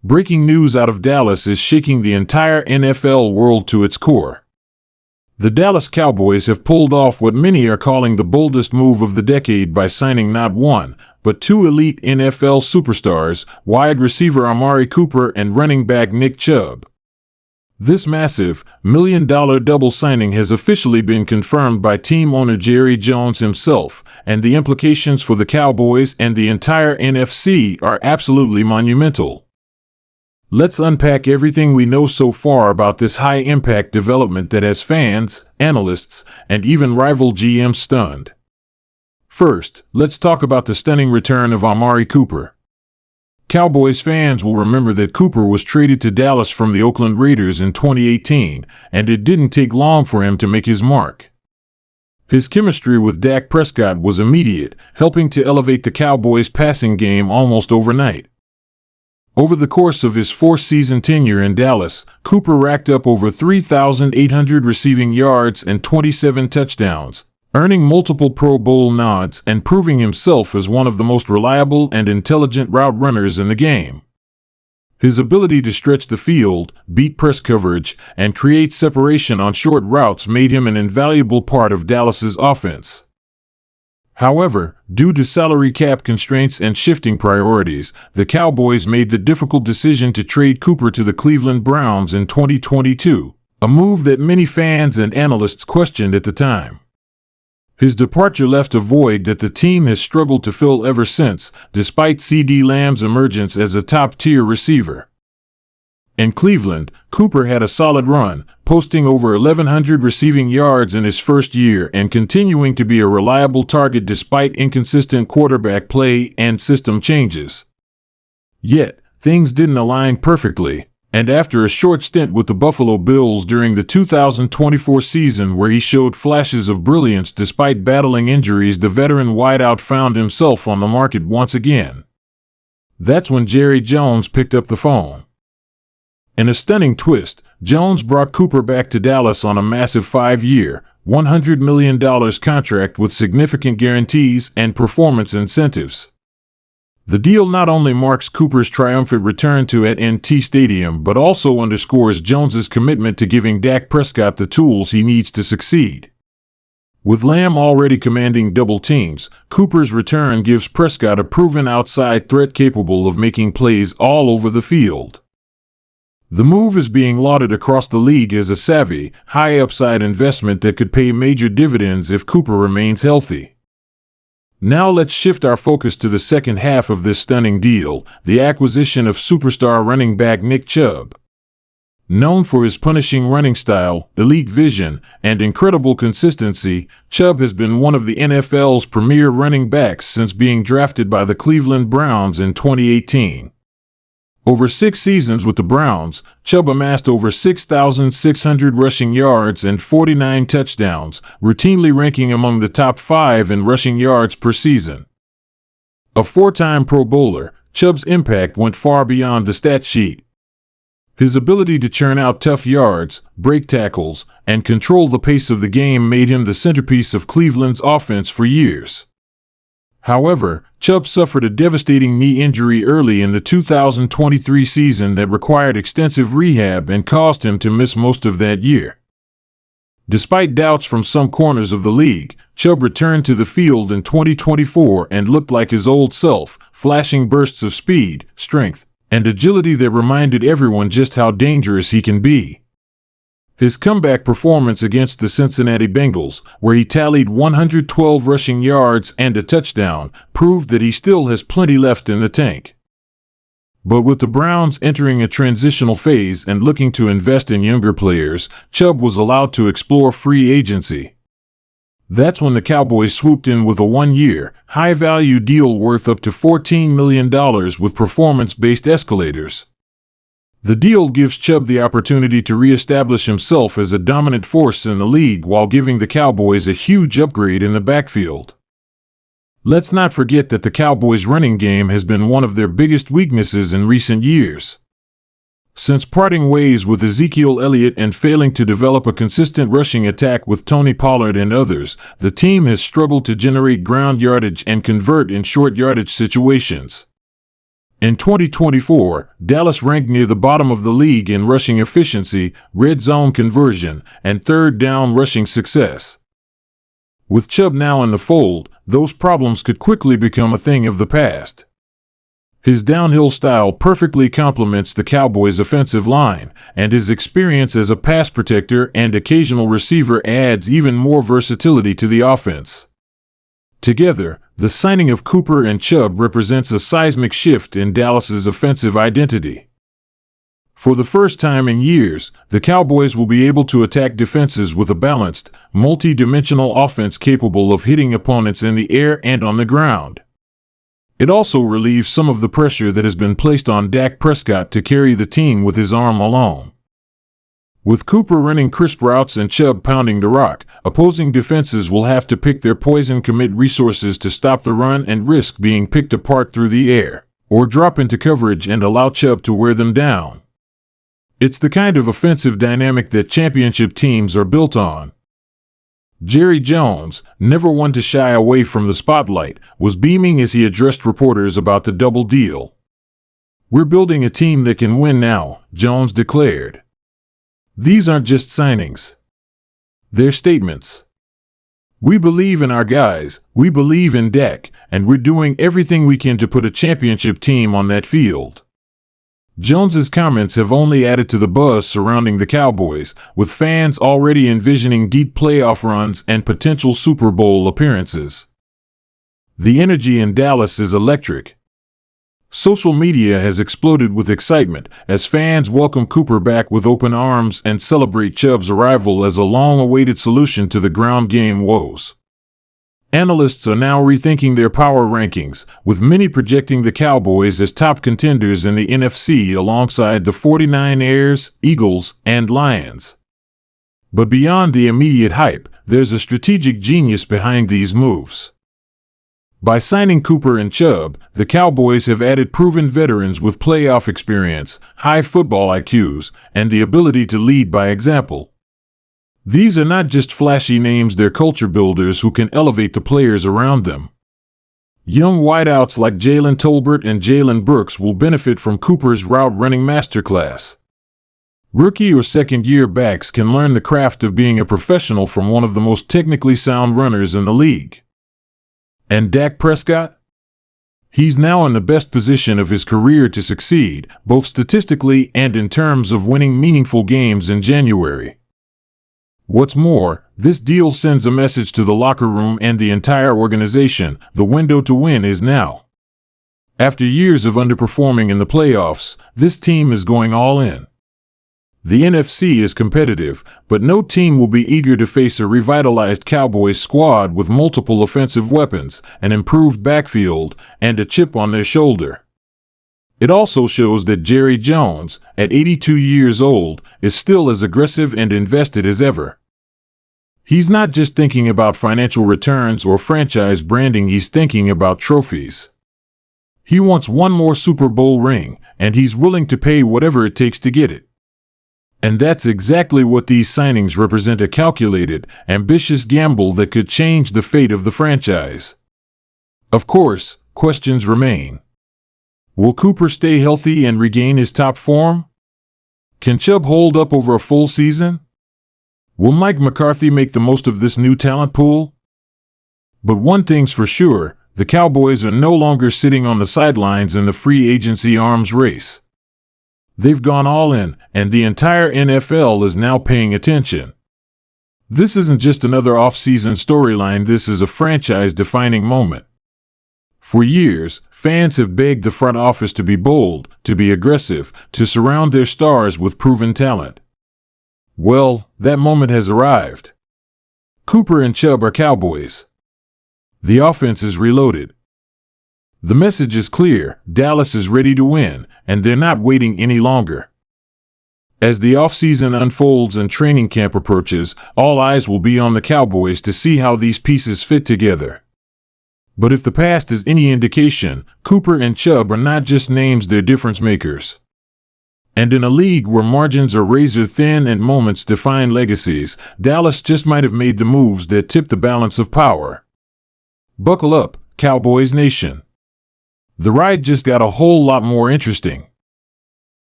Breaking news out of Dallas is shaking the entire NFL world to its core. The Dallas Cowboys have pulled off what many are calling the boldest move of the decade by signing not one, but two elite NFL superstars, wide receiver Amari Cooper and running back Nick Chubb. This massive, million-dollar double signing has officially been confirmed by team owner Jerry Jones himself, and the implications for the Cowboys and the entire NFC are absolutely monumental. Let's unpack everything we know so far about this high-impact development that has fans, analysts, and even rival GMs stunned. First, let's talk about the stunning return of Amari Cooper. Cowboys fans will remember that Cooper was traded to Dallas from the Oakland Raiders in 2018, and it didn't take long for him to make his mark. His chemistry with Dak Prescott was immediate, helping to elevate the Cowboys' passing game almost overnight. Over the course of his four-season tenure in Dallas, Cooper racked up over 3,800 receiving yards and 27 touchdowns, earning multiple Pro Bowl nods and proving himself as one of the most reliable and intelligent route runners in the game. His ability to stretch the field, beat press coverage, and create separation on short routes made him an invaluable part of Dallas's offense. However, due to salary cap constraints and shifting priorities, the Cowboys made the difficult decision to trade Cooper to the Cleveland Browns in 2022, a move that many fans and analysts questioned at the time. His departure left a void that the team has struggled to fill ever since, despite CeeDee Lamb's emergence as a top-tier receiver. In Cleveland, Cooper had a solid run, posting over 1,100 receiving yards in his first year and continuing to be a reliable target despite inconsistent quarterback play and system changes. Yet, things didn't align perfectly, and after a short stint with the Buffalo Bills during the 2024 season where he showed flashes of brilliance despite battling injuries, the veteran wideout found himself on the market once again. That's when Jerry Jones picked up the phone. In a stunning twist, Jones brought Cooper back to Dallas on a massive 5-year, $100 million contract with significant guarantees and performance incentives. The deal not only marks Cooper's triumphant return to AT&T Stadium but also underscores Jones's commitment to giving Dak Prescott the tools he needs to succeed. With Lamb already commanding double teams, Cooper's return gives Prescott a proven outside threat capable of making plays all over the field. The move is being lauded across the league as a savvy, high-upside investment that could pay major dividends if Cooper remains healthy. Now let's shift our focus to the second half of this stunning deal, the acquisition of superstar running back Nick Chubb. Known for his punishing running style, elite vision, and incredible consistency, Chubb has been one of the NFL's premier running backs since being drafted by the Cleveland Browns in 2018. Over 6 seasons with the Browns, Chubb amassed over 6,600 rushing yards and 49 touchdowns, routinely ranking among the top 5 in rushing yards per season. A 4-time Pro Bowler, Chubb's impact went far beyond the stat sheet. His ability to churn out tough yards, break tackles, and control the pace of the game made him the centerpiece of Cleveland's offense for years. However, Chubb suffered a devastating knee injury early in the 2023 season that required extensive rehab and caused him to miss most of that year. Despite doubts from some corners of the league, Chubb returned to the field in 2024 and looked like his old self, flashing bursts of speed, strength, and agility that reminded everyone just how dangerous he can be. His comeback performance against the Cincinnati Bengals, where he tallied 112 rushing yards and a touchdown, proved that he still has plenty left in the tank. But with the Browns entering a transitional phase and looking to invest in younger players, Chubb was allowed to explore free agency. That's when the Cowboys swooped in with a 1-year, high-value deal worth up to $14 million with performance-based escalators. The deal gives Chubb the opportunity to reestablish himself as a dominant force in the league while giving the Cowboys a huge upgrade in the backfield. Let's not forget that the Cowboys' running game has been one of their biggest weaknesses in recent years. Since parting ways with Ezekiel Elliott and failing to develop a consistent rushing attack with Tony Pollard and others, the team has struggled to generate ground yardage and convert in short yardage situations. In 2024, Dallas ranked near the bottom of the league in rushing efficiency, red zone conversion, and third down rushing success. With Chubb now in the fold, those problems could quickly become a thing of the past. His downhill style perfectly complements the Cowboys' offensive line, and his experience as a pass protector and occasional receiver adds even more versatility to the offense. Together, the signing of Cooper and Chubb represents a seismic shift in Dallas's offensive identity. For the first time in years, the Cowboys will be able to attack defenses with a balanced, multi-dimensional offense capable of hitting opponents in the air and on the ground. It also relieves some of the pressure that has been placed on Dak Prescott to carry the team with his arm alone. With Cooper running crisp routes and Chubb pounding the rock, opposing defenses will have to pick their poison, commit resources to stop the run and risk being picked apart through the air, or drop into coverage and allow Chubb to wear them down. It's the kind of offensive dynamic that championship teams are built on. Jerry Jones, never one to shy away from the spotlight, was beaming as he addressed reporters about the double deal. "We're building a team that can win now," Jones declared. "These aren't just signings. They're statements. We believe in our guys, we believe in Dak, and we're doing everything we can to put a championship team on that field." Jones's comments have only added to the buzz surrounding the Cowboys, with fans already envisioning deep playoff runs and potential Super Bowl appearances. The energy in Dallas is electric. Social media has exploded with excitement as fans welcome Cooper back with open arms and celebrate Chubb's arrival as a long-awaited solution to the ground game woes. Analysts are now rethinking their power rankings, with many projecting the Cowboys as top contenders in the NFC alongside the 49ers, Eagles, and Lions. But beyond the immediate hype, there's a strategic genius behind these moves. By signing Cooper and Chubb, the Cowboys have added proven veterans with playoff experience, high football IQs, and the ability to lead by example. These are not just flashy names, they're culture builders who can elevate the players around them. Young wideouts like Jalen Tolbert and Jalen Brooks will benefit from Cooper's route-running masterclass. Rookie or second-year backs can learn the craft of being a professional from one of the most technically sound runners in the league. And Dak Prescott? He's now in the best position of his career to succeed, both statistically and in terms of winning meaningful games in January. What's more, this deal sends a message to the locker room and the entire organization: the window to win is now. After years of underperforming in the playoffs, this team is going all in. The NFC is competitive, but no team will be eager to face a revitalized Cowboys squad with multiple offensive weapons, an improved backfield, and a chip on their shoulder. It also shows that Jerry Jones, at 82 years old, is still as aggressive and invested as ever. He's not just thinking about financial returns or franchise branding, he's thinking about trophies. He wants one more Super Bowl ring, and he's willing to pay whatever it takes to get it. And that's exactly what these signings represent: a calculated, ambitious gamble that could change the fate of the franchise. Of course, questions remain. Will Cooper stay healthy and regain his top form? Can Chubb hold up over a full season? Will Mike McCarthy make the most of this new talent pool? But one thing's for sure, the Cowboys are no longer sitting on the sidelines in the free agency arms race. They've gone all in, and the entire NFL is now paying attention. This isn't just another off-season storyline, this is a franchise-defining moment. For years, fans have begged the front office to be bold, to be aggressive, to surround their stars with proven talent. Well, that moment has arrived. Cooper and Chubb are Cowboys. The offense is reloaded. The message is clear: Dallas is ready to win, and they're not waiting any longer. As the offseason unfolds and training camp approaches, all eyes will be on the Cowboys to see how these pieces fit together. But if the past is any indication, Cooper and Chubb are not just names, they're difference makers. And in a league where margins are razor thin and moments define legacies, Dallas just might have made the moves that tip the balance of power. Buckle up, Cowboys Nation. The ride just got a whole lot more interesting.